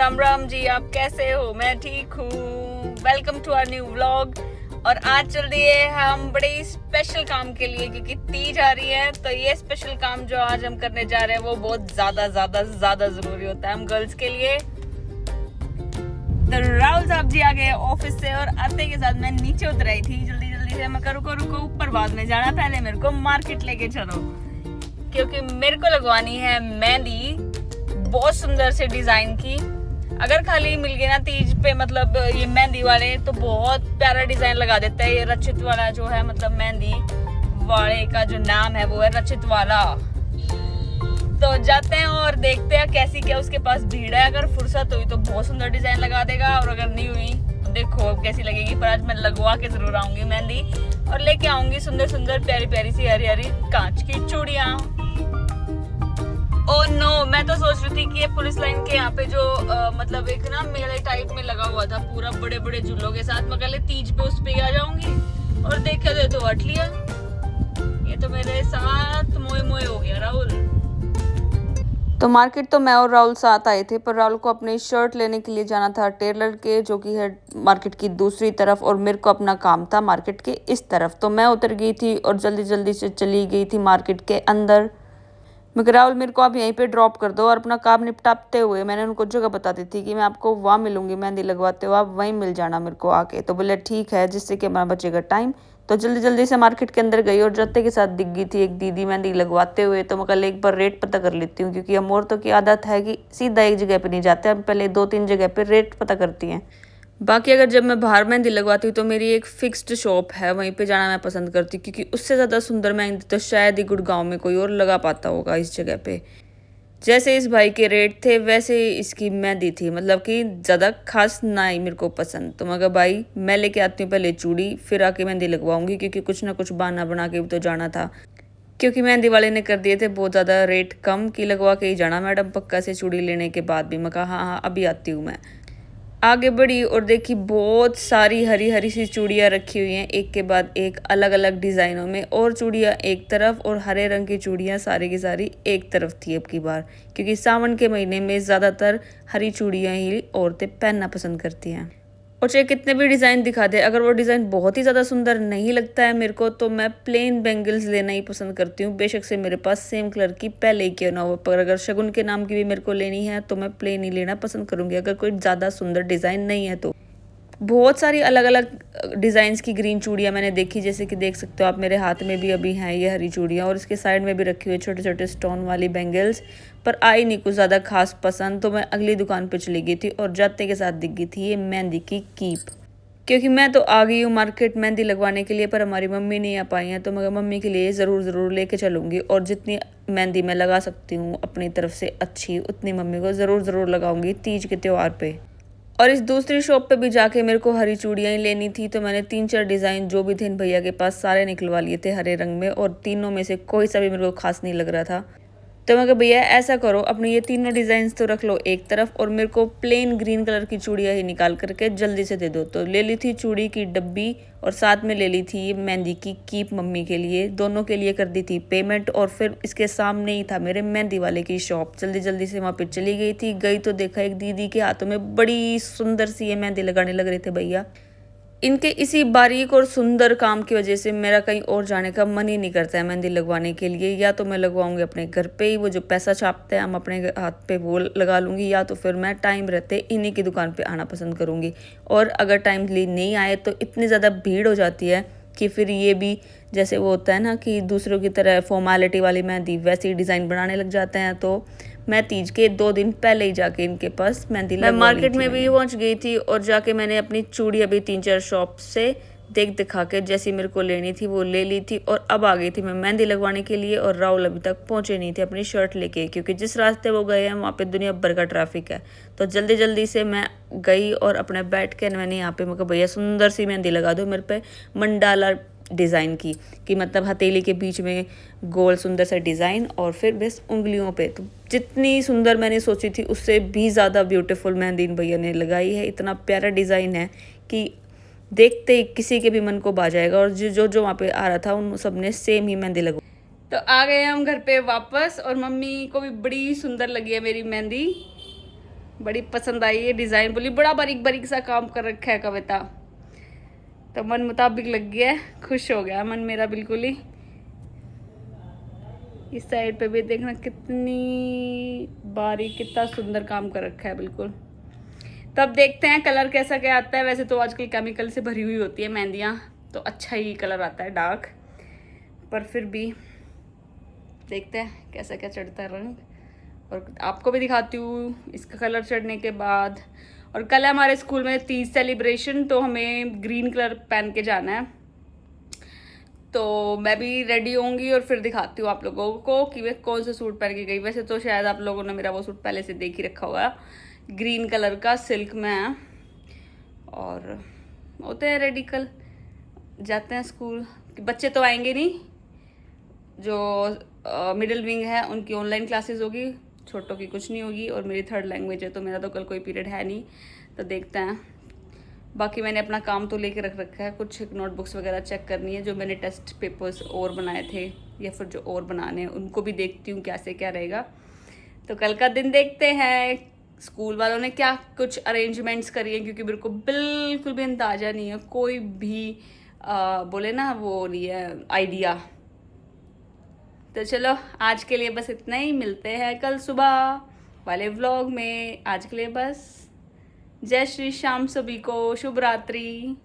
राम राम जी, आप कैसे हो? मैं ठीक हूँ। Welcome to our new vlog. और आज चल दिए हम बड़े स्पेशल काम के लिए, क्योंकि तीज आ रही है। तो ये स्पेशल काम जो आज हम करने जा रहे हैं वो बहुत ज्यादा जरूरी होता है हम गर्ल्स के लिए। तो राहुल साहब जी आ गए ऑफिस से और आते के साथ मैं नीचे उतर आई थी जल्दी से। मैं रुको ऊपर बाद में जाना, पहले मेरे को मार्केट लेके चलो, क्योंकि मेरे को लगवानी है मेहंदी बहुत सुंदर से डिजाइन की। अगर खाली मिल गए ना तीज पे, मतलब ये मेहंदी वाले तो बहुत प्यारा डिजाइन लगा देता है। ये रचित वाला जो है, मतलब मेहंदी वाले का जो नाम है वो है रचित वाला। तो जाते हैं और देखते हैं कैसी क्या उसके पास भीड़ है। अगर फुर्सत हुई तो बहुत सुंदर डिजाइन लगा देगा, और अगर नहीं हुई तो देखो अब कैसी लगेगी। पर आज मैं लगवा के जरूर आऊंगी मेहंदी, और लेके आऊंगी सुंदर प्यारी सी हरी कांच की चूड़ियां। ओह नो, मैं तो सोच रही थी कि ये पुलिस लाइन के यहाँ पे जो मतलब एक ना मेले टाइप में लगा हुआ था पूरा बड़े झूलों के साथ, मैं कल तीज पे उस पे आ जाऊंगी। और देखा तो हट लिया, ये तो मेरे साथ मोए हो गया राहुल। तो मार्केट तो मैं और राहुल साथ आए थे, पर राहुल को अपनी शर्ट लेने के लिए जाना था टेलर के, जो कि है मार्केट की दूसरी तरफ, और मेरे को अपना काम था मार्केट के इस तरफ। तो मैं उतर गई थी और जल्दी से चली गई थी मार्केट के अंदर। मैं राहुल मेरे को आप यहीं पे ड्रॉप कर दो, और अपना काम निपटाते हुए मैंने उनको जगह बता दी थी कि मैं आपको वहाँ मिलूंगी मेहंदी लगवाते हो, आप वहीं मिल जाना मेरे को आके। तो बोले ठीक है, जिससे कि हमारा बचेगा टाइम। तो जल्दी से मार्केट के अंदर गई, और जाते के साथ दिख गई थी एक दीदी मेहंदी लगवाते हुए। तो मैं कल एक बार रेट पता कर लेती हूँ, क्योंकि हम औरतों की आदत है कि सीधा एक जगह पे नहीं जाते, हम पहले 2-3 जगह पे रेट पता करती हैं। बाकी अगर जब मैं बाहर मेहंदी लगवाती हूँ तो मेरी एक फिक्स्ड शॉप है, वहीं पे जाना मैं पसंद करती हूँ, क्योंकि उससे ज़्यादा सुंदर मेहंदी तो शायद ही गुड़गांव में कोई और लगा पाता होगा इस जगह पे। जैसे इस भाई के रेट थे वैसे इसकी मेहंदी थी, मतलब कि ज़्यादा खास ना ही मेरे को पसंद। तो मगर भाई मैं लेके आती हूँ पहले चूड़ी, फिर आके मेहंदी लगवाऊंगी, क्योंकि कुछ ना कुछ बहाना बना के भी तो जाना था। क्योंकि मेहंदी वाले ने कर दिए थे बहुत ज़्यादा रेट कम की, लगवा के ही जाना मैडम पक्का से चूड़ी लेने के बाद भी। मैं कहा हाँ अभी आती हूँ। मैं आगे बढ़ी और देखी बहुत सारी हरी सी चूड़ियाँ रखी हुई हैं, एक के बाद एक अलग डिज़ाइनों में। और चूड़ियाँ एक तरफ और हरे रंग की चूड़ियाँ सारी की सारी एक तरफ थी अब की बार, क्योंकि सावन के महीने में ज़्यादातर हरी चूड़ियाँ ही औरतें पहनना पसंद करती हैं। और चाहे कितने भी डिज़ाइन दिखा दे, अगर वो डिज़ाइन बहुत ही ज़्यादा सुंदर नहीं लगता है मेरे को, तो मैं प्लेन बैंगल्स लेना ही पसंद करती हूँ। बेशक से मेरे पास सेम कलर की पहले ही क्यों ना हो, पर अगर शगुन के नाम की भी मेरे को लेनी है तो मैं प्लेन ही लेना पसंद करूँगी, अगर कोई ज़्यादा सुंदर डिज़ाइन नहीं है तो। बहुत सारी अलग डिज़ाइंस की ग्रीन चूड़ियाँ मैंने देखी, जैसे कि देख सकते हो आप मेरे हाथ में भी अभी हैं ये हरी चूड़ियाँ, और इसके साइड में भी रखी हुई छोटे स्टोन वाली बैंगल्स। पर आई नहीं कुछ ज़्यादा खास पसंद, तो मैं अगली दुकान पर चली गई थी, और जाते के साथ दिख गई थी ये मेहंदी की कीप। क्योंकि मैं तो आ गई हूँ मार्केट मेहंदी लगवाने के लिए, पर हमारी मम्मी नहीं आ पाई हैं, तो मगर मम्मी के लिए ज़रूर लेके चलूँगी। और जितनी मेहंदी मैं लगा सकती हूँ अपनी तरफ से अच्छी, उतनी मम्मी को ज़रूर लगाऊंगी तीज के त्यौहार पे। और इस दूसरी शॉप पे भी जाके मेरे को हरी चूड़ियाँ ही लेनी थी, तो मैंने 3-4 डिज़ाइन जो भी थे इन भैया के पास सारे निकलवा लिए थे हरे रंग में, और तीनों में से कोई सा भी मेरे को खास नहीं लग रहा था। तो मैं कहा भैया ऐसा करो, अपने ये तीनों डिज़ाइंस तो रख लो एक तरफ, और मेरे को प्लेन ग्रीन कलर की चूड़ियाँ ही निकाल करके जल्दी से दे दो। तो ले ली थी चूड़ी की डब्बी, और साथ में ले ली थी मेहंदी की कीप मम्मी के लिए। दोनों के लिए कर दी थी पेमेंट, और फिर इसके सामने ही था मेरे मेहंदी वाले की शॉप। जल्दी से वहाँ पे चली गई तो देखा एक दीदी के हाथों में बड़ी सुंदर सी ये मेहंदी लगाने लग रहे थे भैया। इनके इसी बारीक और सुंदर काम की वजह से मेरा कहीं और जाने का मन ही नहीं करता है मेहंदी लगवाने के लिए। या तो मैं लगवाऊंगी अपने घर पे ही, वो जो पैसा छापते हैं हम अपने हाथ पे वो लगा लूँगी, या तो फिर मैं टाइम रहते इन्हीं की दुकान पे आना पसंद करूँगी। और अगर टाइमली नहीं आए तो इतनी ज़्यादा भीड़ हो जाती है कि फिर ये भी जैसे वो होता है ना कि दूसरों की तरह फॉर्मेलिटी वाली मेहंदी वैसी डिज़ाइन बनाने लग जाते हैं। तो मैं तीज के 2 दिन पहले ही जाके इनके पास मेहंदी लगवा ली थी। मैं मार्केट में भी पहुंच गई थी, और जाके मैंने अपनी चूड़ी अभी 3-4 शॉप से दिखा के जैसी मेरे को लेनी थी वो ले ली थी, और अब आ गई थी मैं मेहंदी लगवाने के लिए। और राहुल अभी तक पहुंचे नहीं थे अपनी शर्ट लेके, क्योंकि जिस रास्ते वो गए हैं वहाँ पे दुनिया भर का ट्रैफिक है। तो जल्दी से मैं गई और अपने बैठ के मैंने यहाँ पे, मैं कहा भैया सुंदर सी मेहंदी लगा दो मेरे पे मंडाला डिज़ाइन की, कि मतलब हथेली के बीच में गोल सुंदर सा डिज़ाइन, और फिर बस उंगलियों पे। तो जितनी सुंदर मैंने सोची थी उससे भी ज़्यादा ब्यूटीफुल मेहंदी इन भैया ने लगाई है। इतना प्यारा डिज़ाइन है कि देखते ही किसी के भी मन को भा जाएगा। और जो वहाँ पे आ रहा था उन सब ने सेम ही मेहंदी लगवाई। तो आ गए हम घर पे वापस, और मम्मी को भी बड़ी सुंदर लगी है मेरी मेहंदी। बड़ी पसंद आई ये डिज़ाइन, बोली बड़ा बारीक बारीक सा काम कर रखा है कविता, तो मन मुताबिक लग गया है, खुश हो गया मन मेरा बिल्कुल ही। इस साइड पे भी देखना कितनी बारीक, कितना सुंदर काम कर रखा है बिल्कुल। तब देखते हैं कलर कैसा क्या आता है। वैसे तो आजकल केमिकल से भरी हुई होती है मेहंदियाँ, तो अच्छा ही कलर आता है डार्क, पर फिर भी देखते हैं कैसा क्या चढ़ता है रंग, और आपको भी दिखाती हूँ इसका कलर चढ़ने के बाद। और कल है हमारे स्कूल में तीज सेलिब्रेशन, तो हमें ग्रीन कलर पहन के जाना है, तो मैं भी रेडी होंगी और फिर दिखाती हूँ आप लोगों को कि मैं कौन सा सूट पहन के गई। वैसे तो शायद आप लोगों ने मेरा वो सूट पहले से देख ही रखा होगा, ग्रीन कलर का सिल्क में है। और होते हैं रेडी, कल जाते हैं स्कूल। बच्चे तो आएंगे नहीं, जो मिडिल विंग है उनकी ऑनलाइन क्लासेस होगी, छोटों की कुछ नहीं होगी, और मेरी थर्ड लैंग्वेज है तो मेरा तो कल कोई पीरियड है नहीं, तो देखते हैं। बाकी मैंने अपना काम तो लेके रख रखा है, कुछ नोटबुक्स वगैरह चेक करनी है, जो मैंने टेस्ट पेपर्स और बनाए थे या फिर जो और बनाने हैं उनको भी देखती हूँ कैसे क्या रहेगा। तो कल का दिन देखते हैं स्कूल वालों ने क्या कुछ अरेंजमेंट्स करी हैं, क्योंकि मेरे को बिल्कुल भी अंदाज़ा नहीं है, कोई भी बोले ना वो नहीं है आइडिया। तो चलो आज के लिए बस इतना ही, मिलते हैं कल सुबह वाले व्लॉग में। आज के लिए बस, जय श्री श्याम, सभी को शुभ रात्रि।